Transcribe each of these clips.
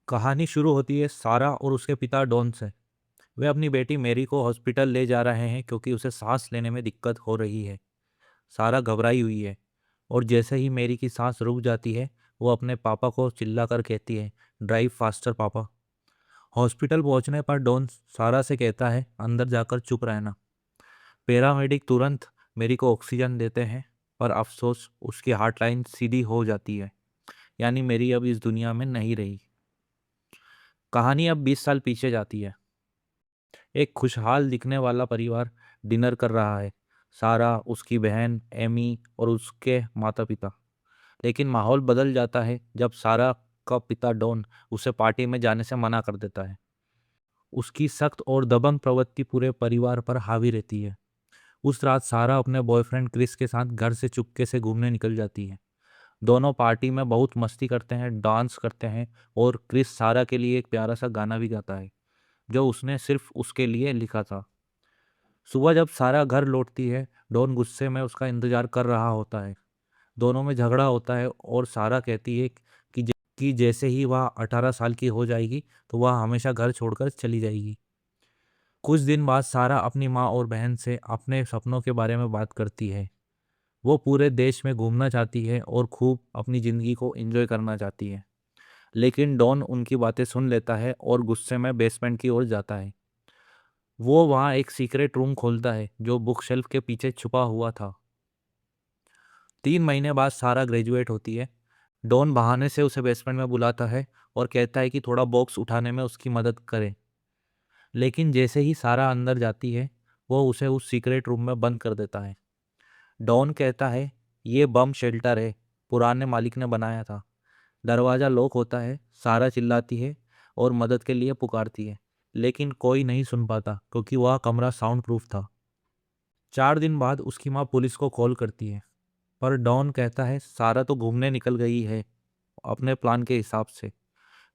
कहानी शुरू होती है सारा और उसके पिता डॉन से। वे अपनी बेटी मैरी को हॉस्पिटल ले जा रहे हैं क्योंकि उसे सांस लेने में दिक्कत हो रही है। सारा घबराई हुई है और जैसे ही मैरी की सांस रुक जाती है वो अपने पापा को चिल्लाकर कहती है, ड्राइव फास्टर पापा। हॉस्पिटल पहुंचने पर डॉन सारा से कहता है, अंदर जाकर चुप रहना। पैरामेडिक तुरंत मैरी को ऑक्सीजन देते हैं, पर अफसोस उसकी हार्ट लाइन सीधी हो जाती है, यानी मैरी अब इस दुनिया में नहीं रही। कहानी अब 20 साल पीछे जाती है। एक खुशहाल दिखने वाला परिवार डिनर कर रहा है। सारा, उसकी बहन एमी और उसके माता पिता। लेकिन माहौल बदल जाता है जब सारा का पिता डॉन उसे पार्टी में जाने से मना कर देता है। उसकी सख्त और दबंग प्रवृत्ति पूरे परिवार पर हावी रहती है। उस रात सारा अपने बॉयफ्रेंड क्रिस के साथ घर से चुपके से घूमने निकल जाती है। दोनों पार्टी में बहुत मस्ती करते हैं, डांस करते हैं और क्रिस सारा के लिए एक प्यारा सा गाना भी गाता है जो उसने सिर्फ उसके लिए लिखा था। सुबह जब सारा घर लौटती है, डॉन गुस्से में उसका इंतजार कर रहा होता है। दोनों में झगड़ा होता है और सारा कहती है कि जैसे ही वह 18 साल की हो जाएगी तो वह हमेशा घर छोड़कर चली जाएगी। कुछ दिन बाद सारा अपनी माँ और बहन से अपने सपनों के बारे में बात करती है। वो पूरे देश में घूमना चाहती है और खूब अपनी ज़िंदगी को एंजॉय करना चाहती है। लेकिन डॉन उनकी बातें सुन लेता है और गुस्से में बेसमेंट की ओर जाता है। वो वहाँ एक सीक्रेट रूम खोलता है जो बुक शेल्फ के पीछे छुपा हुआ था। 3 महीने बाद सारा ग्रेजुएट होती है। डॉन बहाने से उसे बेसमेंट में बुलाता है और कहता है कि थोड़ा बॉक्स उठाने में उसकी मदद करे। लेकिन जैसे ही सारा अंदर जाती है वो उसे उस सीक्रेट रूम में बंद कर देता है। डॉन कहता है, ये बम शेल्टर है, पुराने मालिक ने बनाया था। दरवाज़ा लॉक होता है। सारा चिल्लाती है और मदद के लिए पुकारती है, लेकिन कोई नहीं सुन पाता क्योंकि वह कमरा साउंड प्रूफ था। 4 दिन बाद उसकी माँ पुलिस को कॉल करती है, पर डॉन कहता है सारा तो घूमने निकल गई है अपने प्लान के हिसाब से।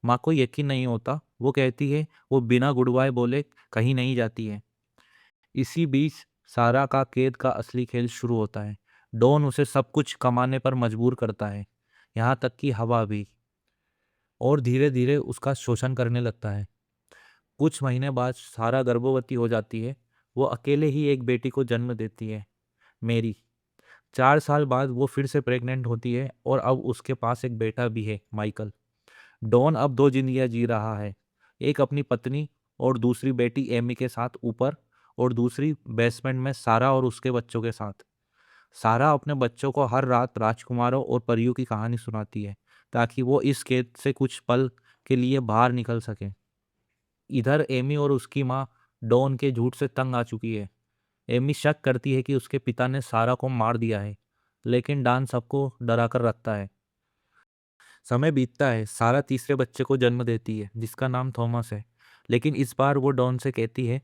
माँ को यकीन नहीं होता। वो कहती है वो बिना गुड बाय बोले कहीं नहीं जाती है। इसी बीच सारा का कैद का असली खेल शुरू होता है। डॉन उसे सब कुछ कमाने पर मजबूर करता है, यहाँ तक कि हवा भी, और धीरे धीरे उसका शोषण करने लगता है। कुछ महीने बाद सारा गर्भवती हो जाती है। वो अकेले ही एक बेटी को जन्म देती है, मेरी। 4 साल बाद वो फिर से प्रेग्नेंट होती है और अब उसके पास एक बेटा भी है, माइकल। डॉन अब 2 जिंदगियां जी रहा है, एक अपनी पत्नी और दूसरी बेटी एमी के साथ ऊपर, और दूसरी बेसमेंट में सारा और उसके बच्चों के साथ। सारा अपने बच्चों को हर रात राजकुमारों और परियों की कहानी सुनाती है ताकि वो इस कैद से कुछ पल के लिए बाहर निकल सके। इधर एमी और उसकी माँ डॉन के झूठ से तंग आ चुकी है। एमी शक करती है कि उसके पिता ने सारा को मार दिया है, लेकिन डॉन सबको डरा कर रखता है। समय बीतता है। सारा तीसरे बच्चे को जन्म देती है जिसका नाम थॉमस है। लेकिन इस बार वो डॉन से कहती है,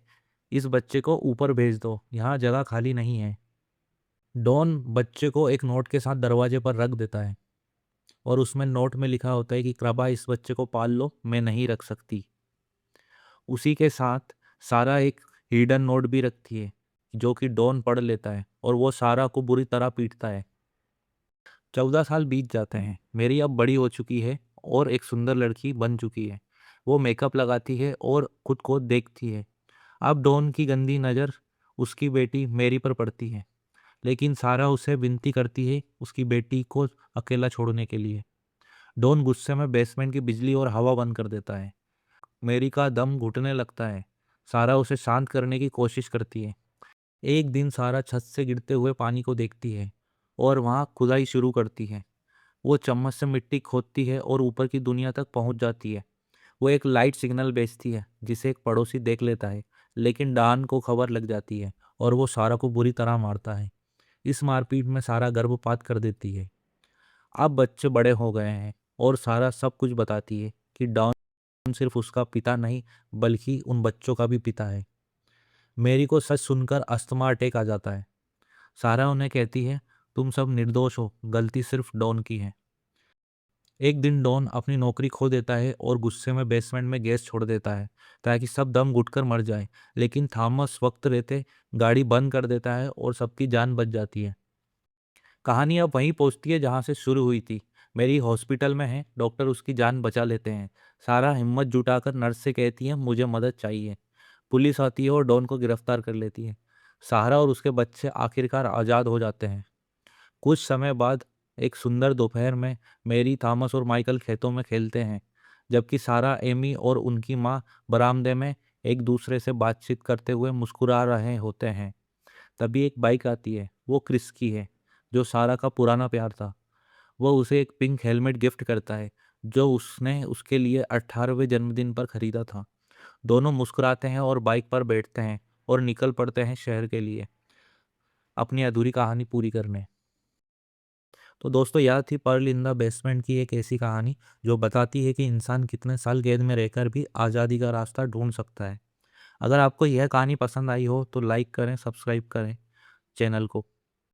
इस बच्चे को ऊपर भेज दो, यहाँ जगह खाली नहीं है। डॉन बच्चे को एक नोट के साथ दरवाजे पर रख देता है और उसमें नोट में लिखा होता है कि कृपया इस बच्चे को पाल लो, मैं नहीं रख सकती। उसी के साथ सारा एक हिडन नोट भी रखती है जो कि डॉन पढ़ लेता है और वो सारा को बुरी तरह पीटता है। 14 साल बीत जाते हैं। मेरी अब बड़ी हो चुकी है और एक सुंदर लड़की बन चुकी है। वो मेकअप लगाती है और खुद को देखती है। अब डॉन की गंदी नज़र उसकी बेटी मेरी पर पड़ती है, लेकिन सारा उसे विनती करती है उसकी बेटी को अकेला छोड़ने के लिए। डॉन गुस्से में बेसमेंट की बिजली और हवा बंद कर देता है। मेरी का दम घुटने लगता है। सारा उसे शांत करने की कोशिश करती है। एक दिन सारा छत से गिरते हुए पानी को देखती है और वहाँ खुदाई शुरू करती है। वो चम्मच से मिट्टी खोदती है और ऊपर की दुनिया तक पहुंच जाती है। वो एक लाइट सिग्नल भेजती है जिसे एक पड़ोसी देख लेता है, लेकिन डॉन को खबर लग जाती है और वो सारा को बुरी तरह मारता है। इस मारपीट में सारा गर्भपात कर देती है। अब बच्चे बड़े हो गए हैं और सारा सब कुछ बताती है कि डॉन सिर्फ उसका पिता नहीं बल्कि उन बच्चों का भी पिता है। मेरी को सच सुनकर अस्थमा अटैक आ जाता है। सारा उन्हें कहती है, तुम सब निर्दोष हो, गलती सिर्फ डॉन की है। एक दिन डॉन अपनी नौकरी खो देता है और गुस्से में बेसमेंट में गैस छोड़ देता है ताकि सब दम घुटकर मर जाए। लेकिन थॉमस वक्त रहते गाड़ी बंद कर देता है और सबकी जान बच जाती है। कहानी अब वहीं पहुंचती है जहां से शुरू हुई थी। मेरी हॉस्पिटल में है, डॉक्टर उसकी जान बचा लेते हैं। सारा हिम्मत जुटाकर नर्स से कहती है मुझे मदद चाहिए। पुलिस आती है और डॉन को गिरफ्तार कर लेती है। सहारा और उसके बच्चे आखिरकार आज़ाद हो जाते हैं। कुछ समय बाद एक सुंदर दोपहर में मैरी, थॉमस और माइकल खेतों में खेलते हैं, जबकि सारा, एमी और उनकी माँ बरामदे में एक दूसरे से बातचीत करते हुए मुस्कुरा रहे होते हैं। तभी एक बाइक आती है। वो क्रिस की है, जो सारा का पुराना प्यार था। वो उसे एक पिंक हेलमेट गिफ्ट करता है, जो उसने उसके लिए 18वें जन्मदिन पर खरीदा था। दोनों मुस्कुराते हैं और बाइक पर बैठते हैं और निकल पड़ते हैं शहर के लिए, अपनी अधूरी कहानी पूरी करने। तो दोस्तों, यह थी पर्ल इन द बेसमेंट की एक ऐसी कहानी जो बताती है कि इंसान कितने साल कैद में रहकर भी आज़ादी का रास्ता ढूंढ सकता है। अगर आपको यह कहानी पसंद आई हो तो लाइक करें, सब्सक्राइब करें चैनल को।